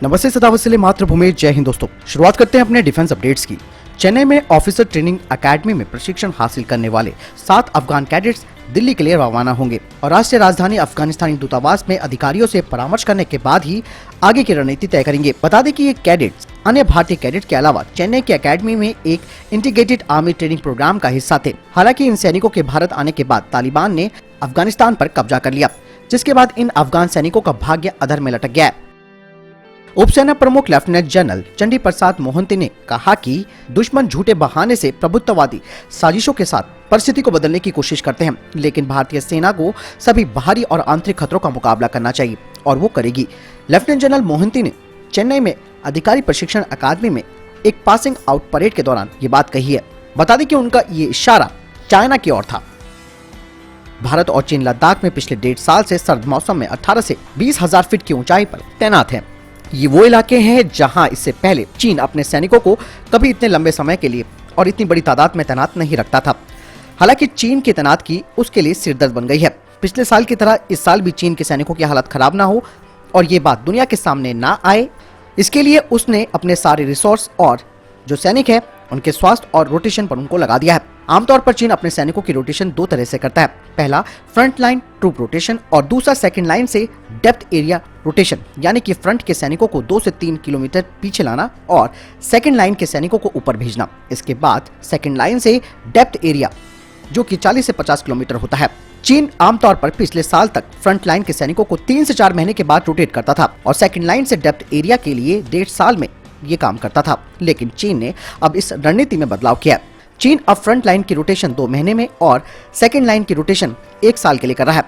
नमस्ते सदावत्सल्य मातृभूमि, जय हिंद दोस्तों। शुरुआत करते हैं अपने डिफेंस अपडेट्स की। चेन्नई में ऑफिसर ट्रेनिंग एकेडमी में प्रशिक्षण हासिल करने वाले 7 अफगान कैडेट्स दिल्ली के लिए रवाना होंगे और राष्ट्रीय राजधानी अफगानिस्तानी दूतावास में अधिकारियों से परामर्श करने के बाद ही आगे की रणनीति तय करेंगे। बता दें कि ये कैडेट्स अन्य भारतीय कैडेट के अलावा चेन्नई की एकेडमी में एक इंटीग्रेटेड आर्मी ट्रेनिंग प्रोग्राम का हिस्सा थे। हालांकि इन सैनिकों के भारत आने के बाद तालिबान ने अफगानिस्तान पर कब्जा कर लिया, जिसके बाद इन अफगान सैनिकों का भाग्य अधर में लटक गया। उपसेना प्रमुख लेफ्टिनेंट जनरल चंडी प्रसाद मोहंती ने कहा कि दुश्मन झूठे बहाने से प्रभुत्ववादी साजिशों के साथ परिस्थिति को बदलने की कोशिश करते हैं, लेकिन भारतीय सेना को सभी बाहरी और आंतरिक खतरों का मुकाबला करना चाहिए और वो करेगी। लेफ्टिनेंट जनरल मोहंती ने चेन्नई में अधिकारी प्रशिक्षण अकादमी में एक पासिंग आउट परेड के दौरान ये बात कही है। बता दें कि उनका ये इशारा चाइना की ओर था। भारत और चीन लद्दाख में पिछले 1.5 साल से सर्द मौसम में 18 से 20,000 फीट की ऊंचाई पर तैनात हैं। ये वो इलाके हैं जहां इससे पहले चीन अपने सैनिकों को कभी इतने लंबे समय के लिए और इतनी बड़ी तादाद में तैनात नहीं रखता था। हालांकि चीन की तैनात की उसके लिए सिरदर्द बन गई है। पिछले साल की तरह इस साल भी चीन के सैनिकों की हालत खराब ना हो और ये बात दुनिया के सामने ना आए, इसके लिए उसने अपने सारे रिसोर्स और जो सैनिक है उनके स्वास्थ्य और रोटेशन पर उनको लगा दिया है। आमतौर पर चीन अपने सैनिकों की रोटेशन 2 तरह से करता है। पहला फ्रंट लाइन ट्रूप रोटेशन और दूसरा सेकंड लाइन से डेप्थ एरिया रोटेशन, यानी कि फ्रंट के सैनिकों को 2 से 3 किलोमीटर पीछे लाना और सेकंड लाइन के सैनिकों को ऊपर भेजना। इसके बाद सेकंड लाइन से डेप्थ एरिया जो कि 40 से 50 किलोमीटर होता है। चीन आमतौर पर पिछले साल तक फ्रंट लाइन के सैनिकों को 3 से 4 महीने के बाद रोटेट करता था और सेकंड लाइन से डेप्थ एरिया के लिए 1.5 साल में ये काम करता था, लेकिन चीन ने अब इस रणनीति में बदलाव किया। चीन अब फ्रंट लाइन की रोटेशन 2 महीने में और सेकंड लाइन की रोटेशन 1 साल के लिए कर रहा है,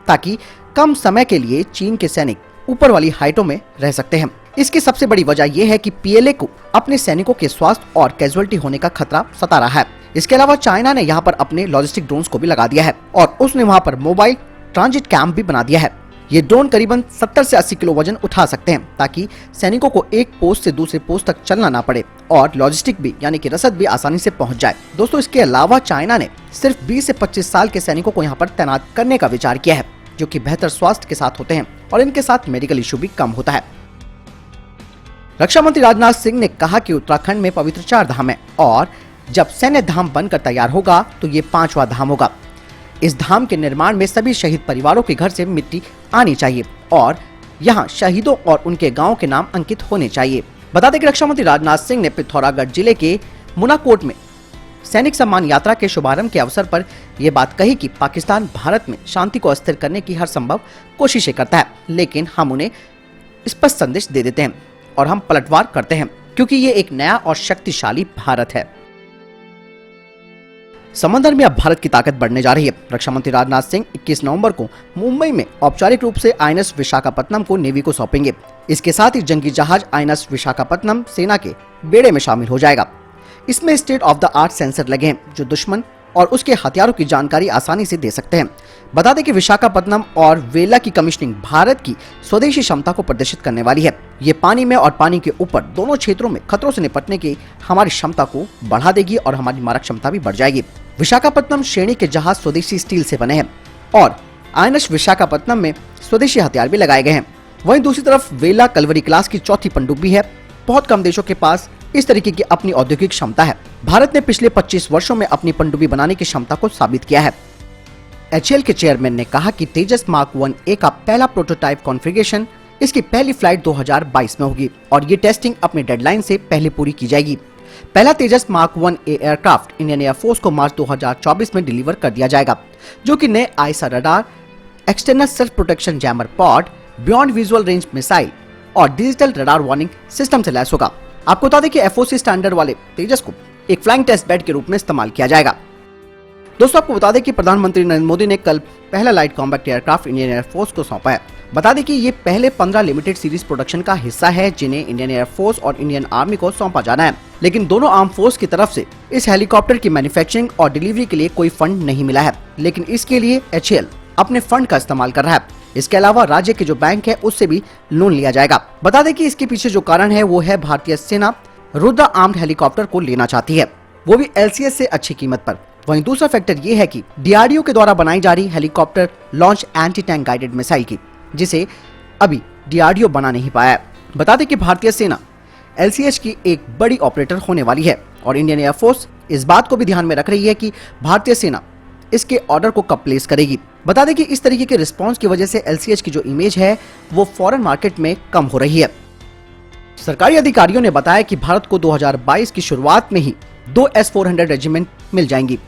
ताकि कम समय के लिए चीन के सैनिक ऊपर वाली हाइटों में रह सकते हैं। इसकी सबसे बड़ी वजह यह है कि पीएलए को अपने सैनिकों के स्वास्थ्य और कैजुअलिटी होने का खतरा सता रहा है। इसके अलावा चाइना ने यहाँ पर अपने लॉजिस्टिक ड्रोन्स को भी लगा दिया है और उसने वहाँ पर मोबाइल ट्रांजिट कैंप भी बना दिया है। ये ड्रोन करीबन 70 से 80 किलो वजन उठा सकते हैं, ताकि सैनिकों को एक पोस्ट से दूसरे पोस्ट तक चलना ना पड़े और लॉजिस्टिक भी यानी कि रसद भी आसानी से पहुंच जाए। दोस्तों, इसके अलावा चाइना ने सिर्फ 20 से 25 साल के सैनिकों को यहाँ पर तैनात करने का विचार किया है, जो कि बेहतर स्वास्थ्य के साथ होते हैं और इनके साथ मेडिकल इशू भी कम होता है। रक्षा मंत्री राजनाथ सिंह ने कहा कि उत्तराखंड में पवित्र 4 धाम है और जब सैन्य धाम बनकर तैयार होगा तो ये 5वां धाम होगा। इस धाम के निर्माण में सभी शहीद परिवारों के घर से मिट्टी आनी चाहिए और यहाँ शहीदों और उनके गांव के नाम अंकित होने चाहिए। बता दें कि रक्षा मंत्री राजनाथ सिंह ने पिथौरागढ़ जिले के मुनाकोट में सैनिक सम्मान यात्रा के शुभारंभ के अवसर पर यह बात कही कि पाकिस्तान भारत में शांति को अस्थिर करने की हर संभव कोशिशें करता है, लेकिन हम उन्हें स्पष्ट संदेश दे देते हैं और हम पलटवार करते हैं, क्योंकि ये एक नया और शक्तिशाली भारत है। समंदर में अब भारत की ताकत बढ़ने जा रही है। रक्षा मंत्री राजनाथ सिंह 21 नवंबर को मुंबई में औपचारिक रूप से आईएनएस विशाखापत्तनम को नेवी को सौंपेंगे। इसके साथ ही जंगी जहाज आईएनएस विशाखापत्तनम सेना के बेड़े में शामिल हो जाएगा। इसमें state of the art sensor लगे हैं, जो दुश्मन और उसके हथियारों की जानकारी आसानी से दे सकते हैं। बता दें कि विशाखापत्तनम और वेला की कमीशनिंग भारत की स्वदेशी क्षमता को प्रदर्शित करने वाली है। ये पानी में और पानी के ऊपर दोनों क्षेत्रों में खतरों से निपटने की हमारी क्षमता को बढ़ा देगी और हमारी मारक क्षमता भी बढ़ जाएगी। विशाखापत्तनम श्रेणी के जहाज स्वदेशी स्टील से बने हैं और आईएनएस विशाखापत्तनम में स्वदेशी हथियार भी लगाए गए हैं। वहीं दूसरी तरफ वेला कलवरी क्लास की 4थी पनडुब्बी है। बहुत कम देशों के पास इस तरीके की अपनी औद्योगिक क्षमता है। भारत ने पिछले 25 वर्षों में अपनी पनडुब्बी बनाने की क्षमता को साबित किया है। एचएएल के चेयरमैन ने कहा कि तेजस मार्क 1A का पहला प्रोटोटाइप कॉन्फ़िगरेशन इसकी पहली फ्लाइट 2022 में होगी और ये टेस्टिंग अपने डेडलाइन से पहले पूरी की जाएगी। पहला Tejas mark 1A aircraft Indian air force को मार्च 2024 में डिलीवर कर दिया जाएगा, जो कि नए I saw radar, external self protection jammer pod, beyond visual range missile और डिजिटल रडार वार्निंग सिस्टम से लैस होगा। आपको बता दें कि एफओसी स्टैंडर्ड वाले तेजस को एक फ्लाइंग टेस्ट बेड के रूप में इस्तेमाल किया जाएगा। दोस्तों, आपको बता दें कि प्रधानमंत्री नरेंद्र मोदी ने कल पहला light combat aircraft Indian air force को सौंपा है। बता दें कि ये पहले 15 लिमिटेड सीरीज प्रोडक्शन का हिस्सा है, जिन्हें इंडियन एयरफोर्स और इंडियन आर्मी को सौंपा जाना है, लेकिन दोनों आर्म फोर्स की तरफ से इस हेलीकॉप्टर की मैन्युफैक्चरिंग और डिलीवरी के लिए कोई फंड नहीं मिला है, लेकिन इसके लिए एचएएल अपने फंड का इस्तेमाल कर रहा है। इसके अलावा राज्य के जो बैंक है उससे भी लोन लिया जाएगा। बता दें कि इसके पीछे जो कारण है वो है भारतीय सेना रुद्र आर्म्ड हेलीकॉप्टर को लेना चाहती है, वो भी एलसीएस से अच्छी कीमत पर। वहीं दूसरा फैक्टर ये है कि डीआरडीओ के द्वारा बनाई जा रही helicopter launch anti tank guided missile की, जिसे अभी डीआरडीओ बना नहीं पाया है। बता दें कि भारतीय सेना LCH की एक बड़ी ऑपरेटर होने वाली है और इंडियन एयरफोर्स इस बात को भी ध्यान में रख रही है कि भारतीय सेना इसके ऑर्डर को कब प्लेस करेगी। बता दें कि इस तरीके के रिस्पांस की वजह से LCH की जो इमेज है वो फॉरेन मार्केट में कम हो रही है। सरकारी अधिकारियों ने बताया कि भारत को 2022 की शुरुआत में ही 2 S-400 रेजिमेंट मिल जाएंगी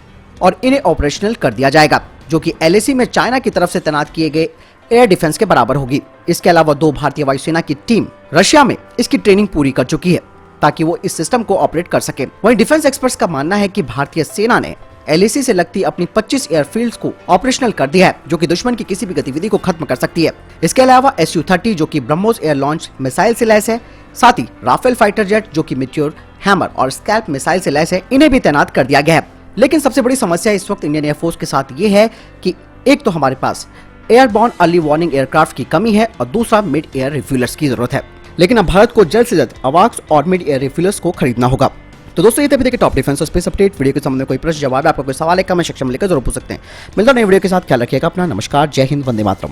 और इन्हें ऑपरेशनल कर दिया जाएगा, जो कि LAC में चाइना की तरफ से तैनात किए गए एयर डिफेंस के बराबर होगी। इसके अलावा 2 भारतीय वायुसेना की टीम रशिया में इसकी ट्रेनिंग पूरी कर चुकी है ताकि वो इस सिस्टम को ऑपरेट कर सके। वहीं डिफेंस एक्सपर्ट्स का मानना है कि भारतीय सेना ने LAC से लगती अपनी 25 एयरफील्ड्स को ऑपरेशनल कर दिया है, जो कि दुश्मन की किसी भी गतिविधि को खत्म कर सकती है। इसके अलावा Su-30 जो कि ब्रह्मोस एयर लॉन्च मिसाइल से लैस है, साथ ही राफेल फाइटर जेट जो कि मिट्योर, हैमर और स्कैल्प मिसाइल से लैस है, इन्हें भी तैनात कर दिया गया है। लेकिन सबसे बड़ी समस्या इस वक्त इंडियन एयरफोर्स के साथ ये है कि एक तो हमारे पास एयरबॉर्न अर्ली वार्निंग एयरक्राफ्ट की कमी है और दूसरा मिड एयर रिफ्यूलर्स की जरूरत है। लेकिन अब भारत को जल्द से जल्द अवाक्स और मिड एयर रिफ्यूलर्स को खरीदना होगा। तो दोस्तों, ये थे अभी तक टॉप डिफेंस और स्पेस अपडेट। वीडियो के संबंध में कोई प्रश्न जवाब है, आपका कोई सवाल है, कमेंट सेक्शन में लिखकर जरूर पूछ सकते हैं। मिलता है नए वीडियो के साथ, ख्याल रखिएगा अपना। नमस्कार, जय हिंद, वंदे मातरम।